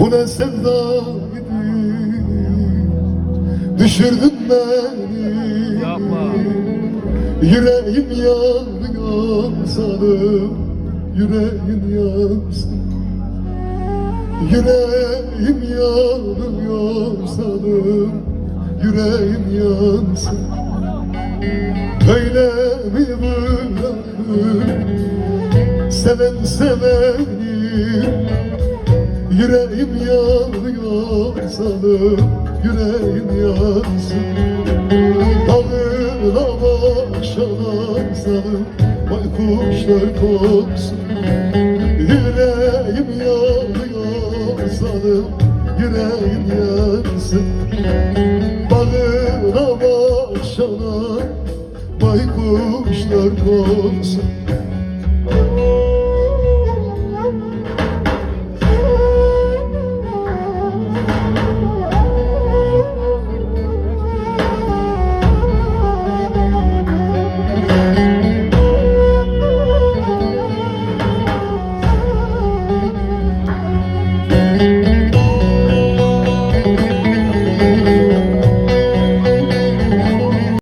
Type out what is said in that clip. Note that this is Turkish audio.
Bu ne sevdaydı, düşürdün beni. Yapma. Yüreğim yanıyor sanım, yüreğim yansın. Yüreğim yanıyor sanım, yüreğim yansın. Böyle mi bırakır seven seveni? Yüreğim yanıyor sanım, yüreğim yansın. Dağına başanan sanım, baykuşlar koksun. Yüreğim yanıyor sanım, yüreğim yansın. Bağına başanan baykuşlar koksun.